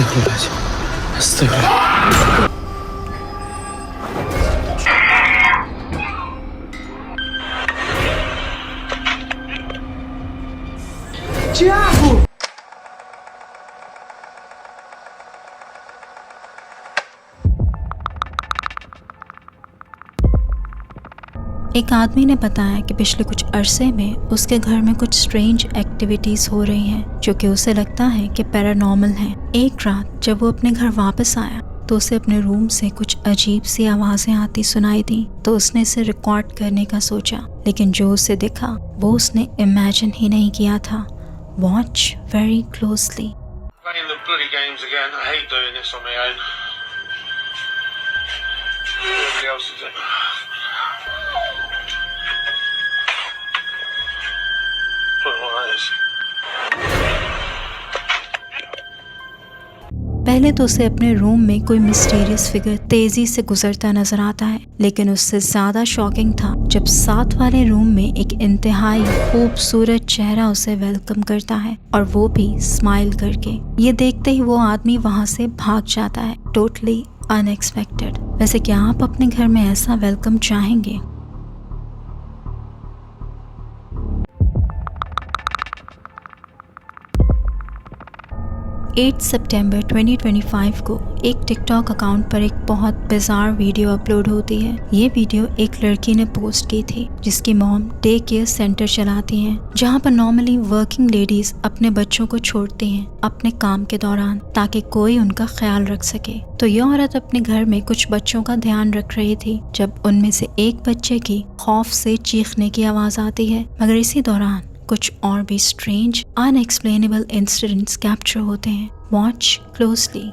Astaghfirullah. Astaghfirullah. Tiago! एक आदमी ने बताया कि पिछले कुछ अरसे में उसके घर में कुछ स्ट्रेंज एक्टिविटीज़ हो रही हैं जो कि उसे लगता है कि पैरानॉर्मल हैं। एक रात जब वो अपने घर वापस आया तो उसे अपने रूम से कुछ अजीब सी आवाज़ें आती सुनाई दी। तो उसने इसे रिकॉर्ड करने का सोचा, लेकिन जो उसे दिखा वो उसने इमेजिन ही नहीं किया था। Watch very closely. Playing the bloody games again. I hate doing this on my own. Everybody else is it. Put it like this. पहले तो उसे अपने रूम में कोई मिस्टीरियस फिगर तेजी से गुजरता नजर आता है, लेकिन उससे ज्यादा शॉकिंग था जब साथ वाले रूम में एक इंतहाई खूबसूरत चेहरा उसे वेलकम करता है, और वो भी स्माइल करके। ये देखते ही वो आदमी वहाँ से भाग जाता है, टोटली अनएक्सपेक्टेड। वैसे क्या आप अपने घर में ऐसा वेलकम चाहेंगे? 8 सितंबर 2025 को एक टिकटॉक अकाउंट पर एक बहुत बिजार वीडियो अपलोड होती है। ये वीडियो एक लड़की ने पोस्ट की थी जिसकी मॉम डे केयर सेंटर चलाती हैं, जहाँ पर नॉर्मली वर्किंग लेडीज अपने बच्चों को छोड़ती हैं अपने काम के दौरान ताकि कोई उनका ख्याल रख सके। तो यह औरत अपने घर में कुछ बच्चों का ध्यान रख रही थी जब उनमें से एक बच्चे की खौफ से चीखने की आवाज आती है, मगर इसी दौरान कुछ और भी स्ट्रेंज अनएक्सप्लेनेबल इंसिडेंट्स कैप्चर होते हैं। Watch closely.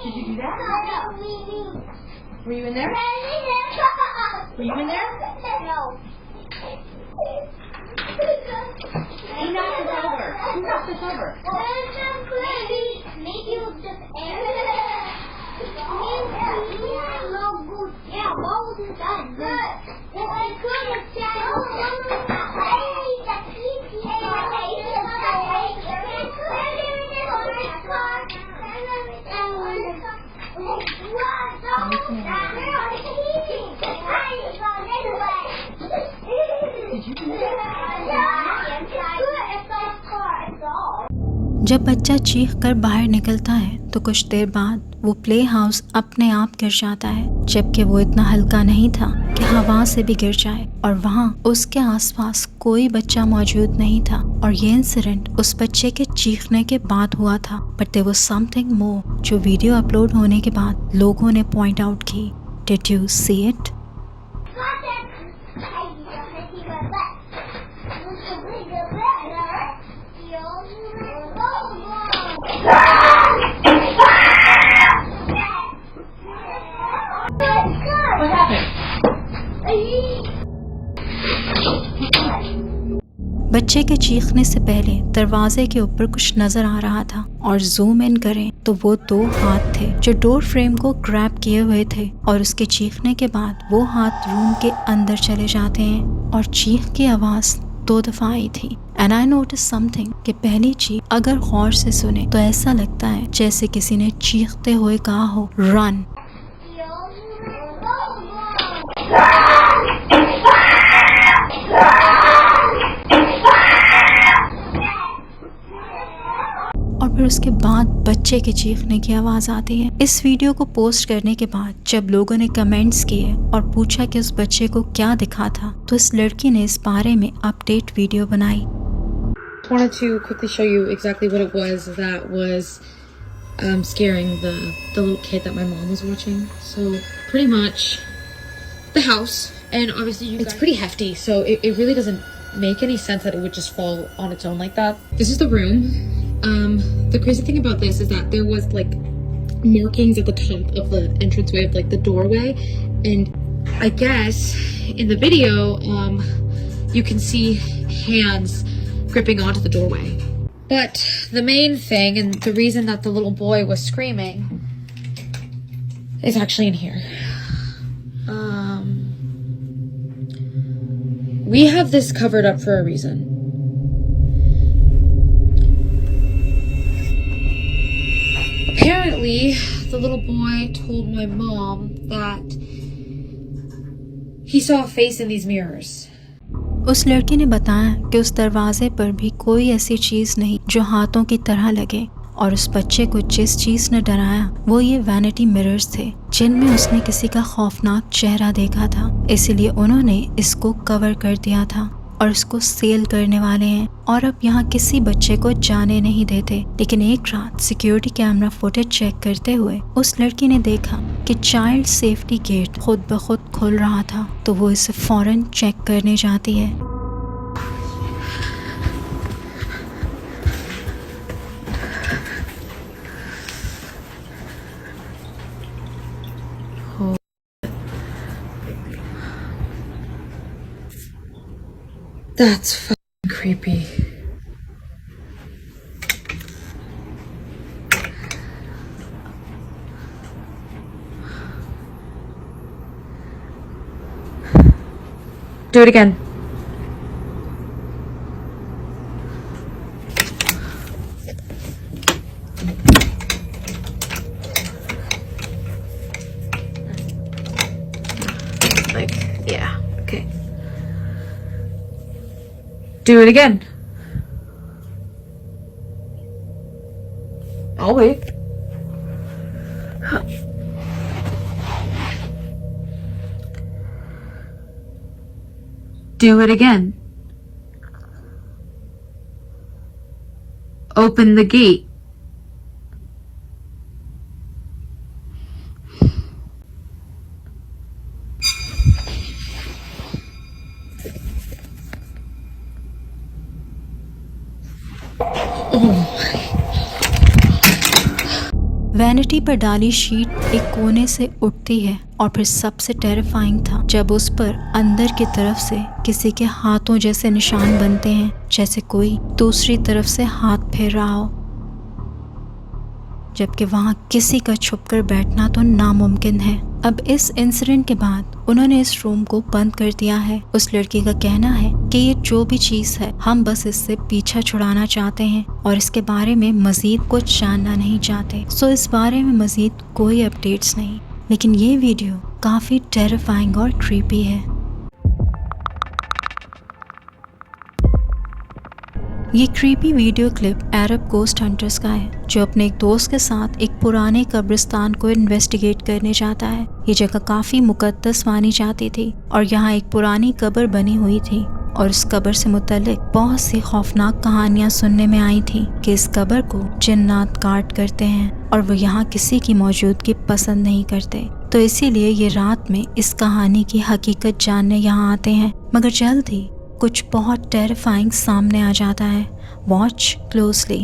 Did you do that? Were you in there? Were you in there? No. Who knocked this over? Who knocked this over? Maybe it was just air. Yeah, what was it done? Good. If I could have said, जब बच्चा चीख कर बाहर निकलता है तो कुछ देर बाद वो प्ले हाउस अपने आप गिर जाता है, जबकि वो इतना हल्का नहीं था कि हवा से भी गिर जाए, और वहाँ उसके आसपास कोई बच्चा मौजूद नहीं था। और ये इंसिडेंट उस बच्चे के चीखने के बाद हुआ था, but there was something more जो वीडियो अपलोड होने के बाद लोगों ने पॉइंट आउट की। Did you see it? What happened? बच्चे के चीखने से पहले दरवाजे के ऊपर कुछ नजर आ रहा था, और जूम इन करें तो वो 2 हाथ थे जो डोर फ्रेम को ग्रैब किए हुए थे, और उसके चीखने के बाद वो हाथ रूम के अंदर चले जाते हैं, और चीख की आवाज 2 दफा आई थी। एंड आई नोटिस समथिंग कि पहली चीख अगर गौर से सुने तो ऐसा लगता है जैसे किसी ने चीखते हुए कहा हो, रन। और और फिर उसके बाद बच्चे के चीखने की आवाज़ आती है। इस वीडियो को पोस्ट करने के बाद जब लोगों ने कमेंट्स किए और पूछा कि उस बच्चे को क्या दिखा था, तो इस लड़की ने इस बारे में अपडेट वीडियो बनाई। Wanted to quickly show you exactly what it was that was scaring the little kid that my mom was watching. So pretty much the house, and obviously it's pretty hefty, so it really doesn't make any sense that it would just fall on its own like that. This is the room. The crazy thing about this is that there was like markings at the top of the entranceway of like the doorway, and I guess in the video you can see hands gripping onto the doorway. But the main thing, and the reason that the little boy was screaming, is actually in here. We have this covered up for a reason. Apparently, the little boy told my mom that he saw a face in these mirrors. उस लड़की ने बताया कि उस दरवाजे पर भी कोई ऐसी चीज़ नहीं जो हाथों की तरह लगे, और उस बच्चे को जिस चीज़ ने डराया वो ये वैनिटी मिरर्स थे जिनमें उसने किसी का खौफनाक चेहरा देखा था। इसीलिए उन्होंने इसको कवर कर दिया था और इसको सेल करने वाले हैं, और अब यहाँ किसी बच्चे को जाने नहीं देते। लेकिन एक रात सिक्योरिटी कैमरा फुटेज चेक करते हुए उस लड़की ने देखा कि चाइल्ड सेफ्टी गेट खुद ब खुद खुल रहा था, तो वो इसे फौरन चेक करने जाती है। That's fucking creepy. Do it again. Like, yeah, okay. Do it again. I'll wait. Do it again. Open the gate. Vanity पर डाली शीट एक कोने से उठती है, और फिर सबसे टेरिफाइंग था जब उस पर अंदर की तरफ से किसी के हाथों जैसे निशान बनते हैं, जैसे कोई दूसरी तरफ से हाथ फेर रहा हो, जबकि वहाँ किसी का छुपकर बैठना तो नामुमकिन है। अब इस इंसिडेंट के बाद उन्होंने इस रूम को बंद कर दिया है। उस लड़की का कहना है कि ये जो भी चीज़ है हम बस इससे पीछा छुड़ाना चाहते हैं और इसके बारे में मज़ीद कुछ जानना नहीं चाहते। सो इस बारे में मज़ीद कोई अपडेट्स नहीं, लेकिन ये वीडियो काफ़ी टेरिफाइंग और क्रीपी है। ये क्रीपी वीडियो क्लिप अरब गोस्ट हंटर्स का है, जो अपने एक दोस्त के साथ एक पुराने कब्रिस्तान को इन्वेस्टिगेट करने जाता है। ये जगह काफ़ी मुकद्दस मानी जाती थी और यहाँ एक पुरानी कब्र बनी हुई थी, और इस कब्र से मुतल्लिक बहुत सी खौफनाक कहानियाँ सुनने में आई थी कि इस कब्र को जिन्नात गार्ड करते हैं और वो यहाँ किसी की मौजूदगी पसंद नहीं करते। तो इसीलिए ये रात में इस कहानी की हकीकत जानने यहाँ आते हैं, मगर जल्द ही कुछ बहुत टेरिफाइंग सामने आ जाता है। Watch closely.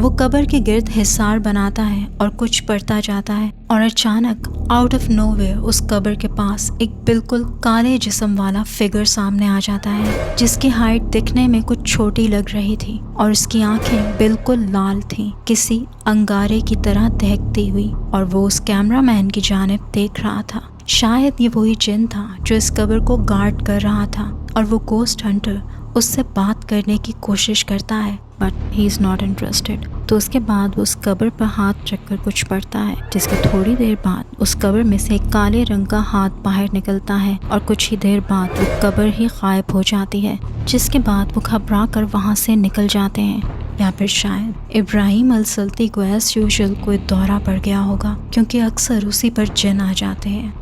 वो कब्र के गिर्द हिसार बनाता है और कुछ पढ़ता जाता है और अचानक आउट ऑफ नोवेयर उस कब्र के पास एक बिल्कुल काले जिस्म वाला फिगर सामने आ जाता है जिसकी हाइट दिखने में कुछ छोटी लग रही थी और उसकी आंखें बिल्कुल लाल थीं, किसी अंगारे की तरह दहकती हुई, और वो उस कैमरामैन की जानिब देख रहा था। शायद ये वही जिन था जो इस कब्र को गार्ड कर रहा था और वो गोस्ट हंटर उससे बात करने की कोशिश करता है but he is not interested. तो उसके बाद वो उस कब्र पर हाथ रखकर कुछ पढ़ता है, जिसके थोड़ी देर बाद उस कब्र में से एक काले रंग का हाथ बाहर निकलता है और कुछ ही देर बाद वो कब्र ही गायब हो जाती है, जिसके बाद वो घबरा कर वहाँ से निकल जाते हैं। या फिर शायद इब्राहिम अल-सल्ती को एज यूजुअल कोई दौरा पड़ गया होगा, क्योंकि अक्सर उसी पर जिन आ जाते हैं।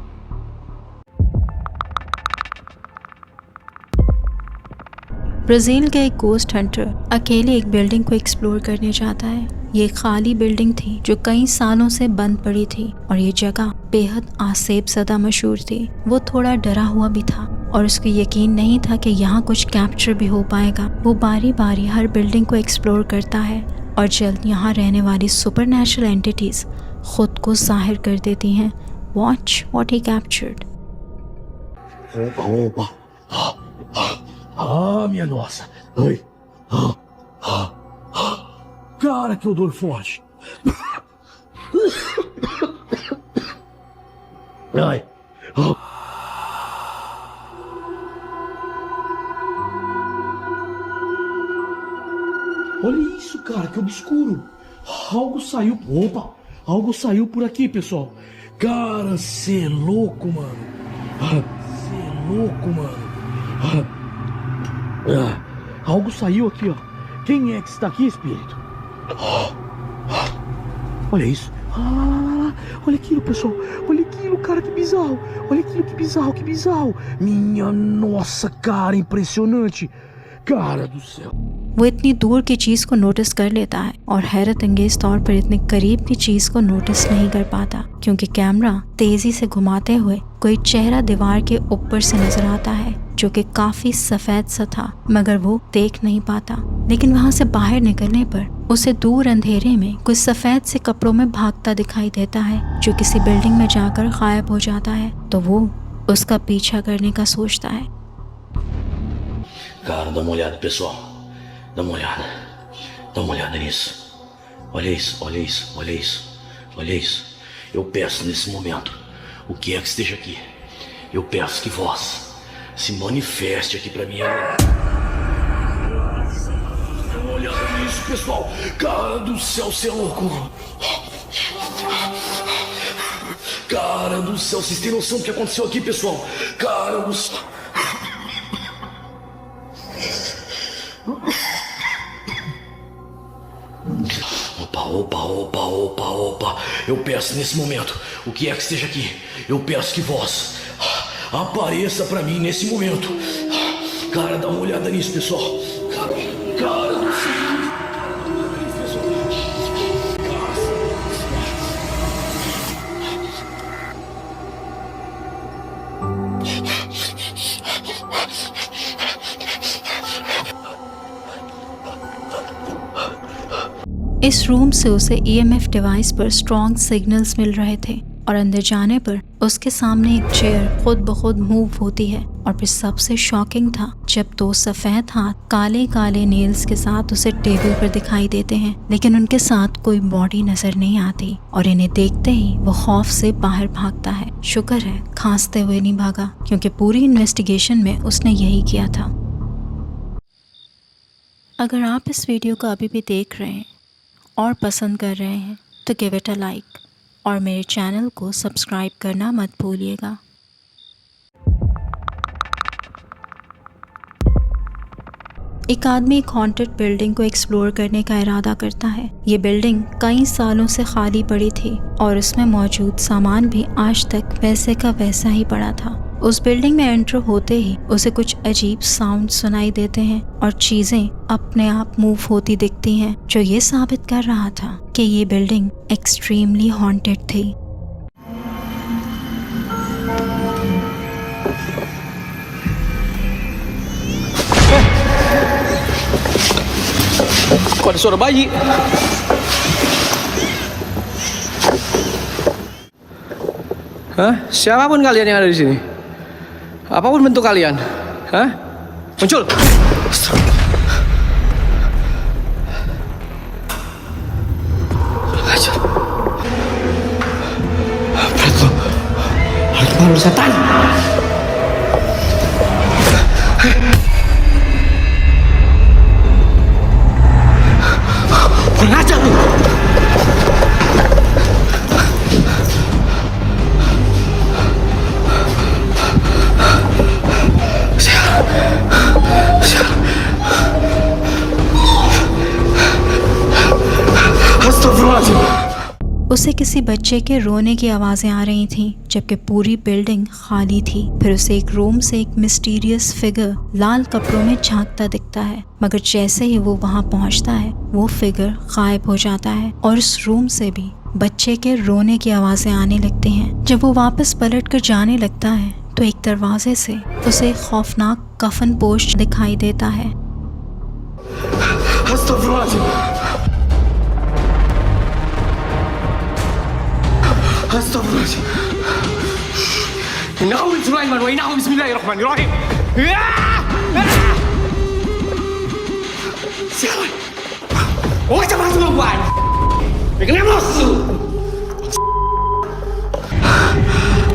ब्राज़ील का एक गोस्ट हंटर अकेले एक बिल्डिंग को एक्सप्लोर करने जाता है। ये एक खाली बिल्डिंग थी जो कई सालों से बंद पड़ी थी और ये जगह बेहद आसेब ज़दा मशहूर थी। वो थोड़ा डरा हुआ भी था और उसको यकीन नहीं था कि यहाँ कुछ कैप्चर भी हो पाएगा। वो बारी बारी हर बिल्डिंग को एक्सप्लोर करता है और जल्द यहाँ रहने वाली सुपरनैचुरल एंटिटीज़ खुद को जाहिर कर देती हैं। Watch what he captured. Ah, minha nossa. Ai. Cara, que odor forte. Ai. Olha isso, cara, que obscuro. Algo saiu. Opa! Algo saiu por aqui, pessoal. Cara, cê é louco, mano. Cê é louco, mano. Algo saiu aqui, ó. Quem é que está aqui, espírito? Olha isso. Olha aquilo, pessoal. Olha aquilo, cara, que bizarro. Olha aquilo, que bizarro, que bizarro. Minha nossa, cara, impressionante. Cara do céu. वो इतनी दूर की चीज़ को notice कर लेता है और हैरत अंगेज तौर पर इतने करीब की चीज़ को नोटिस नहीं कर पाता, क्योंकि कैमरा तेज़ी से घुमाते हुए कोई चेहरा दीवार के ऊपर से नजर आता है जो कि काफ़ी सफ़ेद सा था, मगर वो देख नहीं पाता। लेकिन वहाँ से बाहर निकलने पर उसे दूर अंधेरे में कुछ सफ़ेद से कपड़ों में भागता दिखाई देता है जो किसी बिल्डिंग में जाकर गायब हो जाता है। तो वो उसका पीछा करने का सोचता है। Cara, dá uma olhada, pessoal. Dá uma olhada. Dá uma olhada nisso. Olha isso, olha isso, olha isso. Olha isso. Eu peço nesse momento, o que é que esteja aqui, eu peço que vós se manifeste aqui pra mim agora. Dá uma olhada nisso, pessoal. Cara do céu, cê é louco. Cara do céu, vocês têm noção do que aconteceu aqui, pessoal? Cara do céu. Opa. Eu peço nesse momento, o que é que esteja aqui, eu peço que vós apareça pra mim nesse momento. Cara, dá uma olhada nisso, pessoal. Cara do céu. इस room से उसे EMF device पर strong signals मिल रहे थे और अंदर जाने पर उसके सामने एक चेयर खुद ब खुद मूव होती है। और फिर सबसे शॉकिंग था जब दो सफ़ेद हाथ काले काले नेल्स के साथ उसे टेबल पर दिखाई देते हैं, लेकिन उनके साथ कोई बॉडी नजर नहीं आती और इन्हें देखते ही वो खौफ से बाहर भागता है। शुक्र है खांसते हुए नहीं भागा, क्योंकि पूरी इन्वेस्टिगेशन में उसने यही किया था। अगर आप इस वीडियो को अभी भी देख रहे हैं और पसंद कर रहे हैं तो गिव इट अ लाइक और मेरे चैनल को सब्सक्राइब करना मत भूलिएगा। एक आदमी एक हॉन्टेड बिल्डिंग को एक्सप्लोर करने का इरादा करता है। ये बिल्डिंग कई सालों से खाली पड़ी थी और उसमें मौजूद सामान भी आज तक वैसे का वैसा ही पड़ा था। उस बिल्डिंग में एंटर होते ही उसे कुछ अजीब साउंड सुनाई देते हैं और चीजें अपने आप मूव होती दिखती हैं, जो ये साबित कर रहा था कि ये बिल्डिंग एक्सट्रीमली हॉन्टेड थी। Kok ada suara bayi? Hah? Siapapun kalian yang ada di sini, apapun bentuk kalian, hah? Muncul! Ajar. Berat lo. Harus malu setan. Kurang ajar lu. उसे किसी बच्चे के रोने की आवाज़ें आ रही थीं, जबकि पूरी बिल्डिंग खाली थी। फिर उसे एक रूम से एक मिस्टीरियस फिगर लाल कपड़ों में झांकता दिखता है, मगर जैसे ही वो वहाँ पहुँचता है वो फिगर गायब हो जाता है और उस रूम से भी बच्चे के रोने की आवाज़ें आने लगती हैं। जब वो वापस पलट कर जाने लगता है तो एक दरवाजे से उसे एक खौफनाक कफन पोश दिखाई देता है। Astagfirullahaladzim. Innahum Sulaiman wa innahum bismillahirrahmanirrahim. Sialan. Oh, macam mana semua buat? Bikin emosi.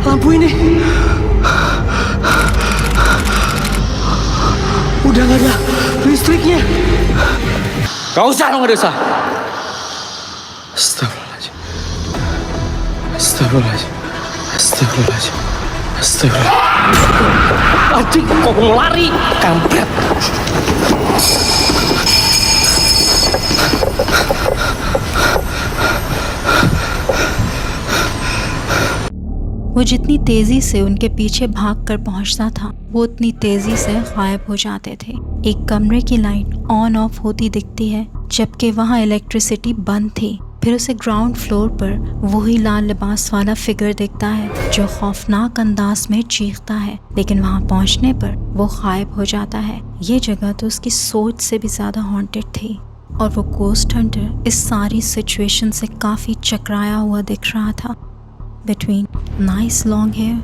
Lampu ini udah gak ada listriknya. Gak usah dong, gak usah. Astagfirullahaladzim. Astagfirullahaladzim. Astagfirullahaladzim. Astagfirullahaladzim. Anjing, kok mau lari? Kampret. वो जितनी तेजी से उनके पीछे भागकर पहुंचता था, वो उतनी तेजी से गायब हो जाते थे। एक कमरे की लाइट ऑन ऑफ होती दिखती है, जबकि वहाँ इलेक्ट्रिसिटी बंद थी। फिर उसे ग्राउंड फ्लोर पर वही लाल लिबास वाला फिगर दिखता है जो खौफनाक अंदाज में चीखता है, लेकिन वहाँ पहुँचने पर वो गायब हो जाता है। ये जगह तो उसकी सोच से भी ज़्यादा हॉन्टेड थी और वो गोस्ट हंटर इस सारी सिचुएशन से काफ़ी चकराया हुआ दिख रहा था। Between nice long hair,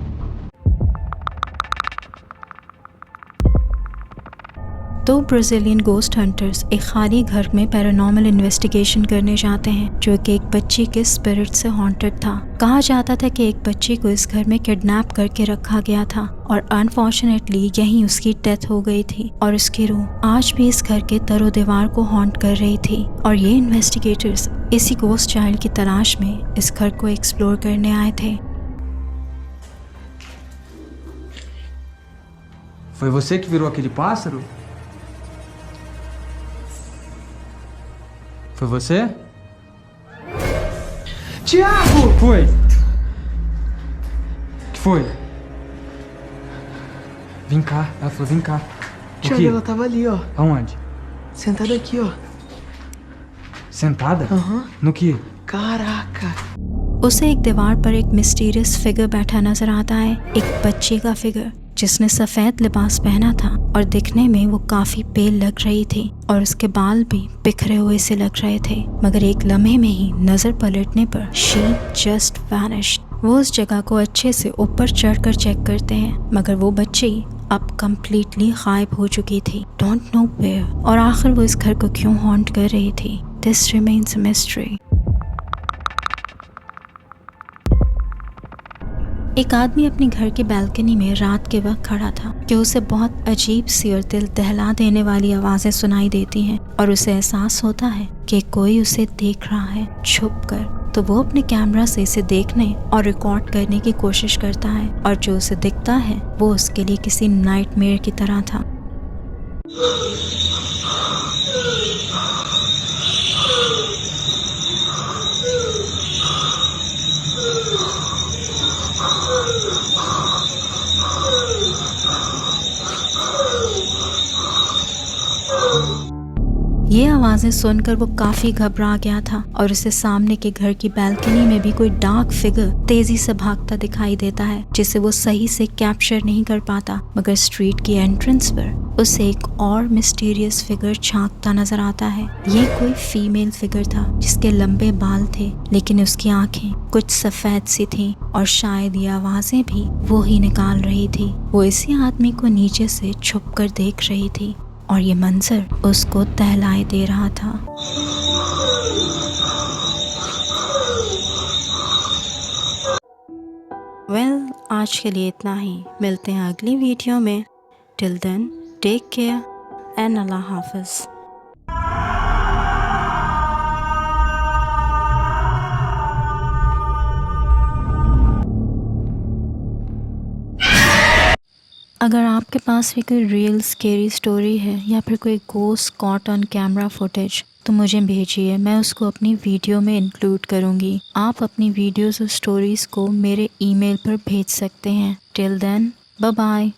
दो ब्राज़ीलियन गोस्ट हंटर्स एक खाली घर में पैरानॉर्मल इन्वेस्टिगेशन करने जाते हैं जो कि एक बच्ची के स्पिरिट से हॉन्टेड था। कहा जाता था कि एक बच्ची को इस घर में किडनैप करके रखा गया था और अनफॉर्चुनेटली यहीं उसकी डेथ हो गई थी और उसकी रूह आज भी इस घर के तरो दीवार को हॉन्ट कर रही थी। और ये इन्वेस्टिगेटर्स इसी गोस्ट चाइल्ड की तलाश में इस घर को एक्सप्लोर करने आए थे। Foi você que virou aquele pássaro? Foi você? Tiago! Foi. O que foi? Vem cá. Ela falou, vem cá. O Tiago, quê? ela tava ali, ó. Aonde? Sentada aqui, ó. Sentada? Aham. No quê? Caraca! उसे एक दीवार पर एक mysterious figure बैठा नजर आता है, एक बच्ची का फिगर जिसने सफ़ेद लिबास पहना था और दिखने में वो काफ़ी पेल लग रही थी और उसके बाल भी बिखरे हुए से लग रहे थे। मगर एक लम्हे में ही नज़र पलटने पर शी जस्ट वैनिश्ड। वो उस जगह को अच्छे से ऊपर चढ़कर चेक करते हैं, मगर वो बच्ची अब कम्प्लीटली गायब हो चुकी थी। डोंट नो वेयर और आखिर वो इस घर को क्यों हॉन्ट कर रही थी। This remains a mystery. एक आदमी अपने घर की बालकनी में रात के वक्त खड़ा था कि उसे बहुत अजीब सी और दिल दहला देने वाली आवाज़ें सुनाई देती हैं और उसे एहसास होता है कि कोई उसे देख रहा है छुप कर। तो वो अपने कैमरा से इसे देखने और रिकॉर्ड करने की कोशिश करता है और जो उसे दिखता है वो उसके लिए किसी नाइटमेयर की तरह था। ये आवाज़ें सुनकर वो काफ़ी घबरा गया था और उसे सामने के घर की बैल्कनी में भी कोई डार्क फिगर तेजी से भागता दिखाई देता है, जिसे वो सही से कैप्चर नहीं कर पाता। मगर स्ट्रीट की एंट्रेंस पर उसे एक और मिस्टीरियस फिगर झांकता नजर आता है। ये कोई फीमेल फिगर था जिसके लंबे बाल थे, लेकिन उसकी आंखें कुछ सफ़ेद सी थीं और शायद ये आवाज़ें भी वो ही निकाल रही थी। वो इसी आदमी को नीचे से छुपकर देख रही थी और ये मंजर उसको दहलाए दे रहा था। वेल, आज के लिए इतना ही। मिलते हैं अगली वीडियो में। Till then, take care and अल्लाह हाफिज़। अगर आपके पास भी कोई रियल स्केरी स्टोरी है या फिर कोई ghost caught on camera footage, तो मुझे भेजिए, मैं उसको अपनी वीडियो में इंक्लूड करूँगी। आप अपनी वीडियोस और स्टोरीज़ को मेरे ईमेल पर भेज सकते हैं। Till then, bye bye.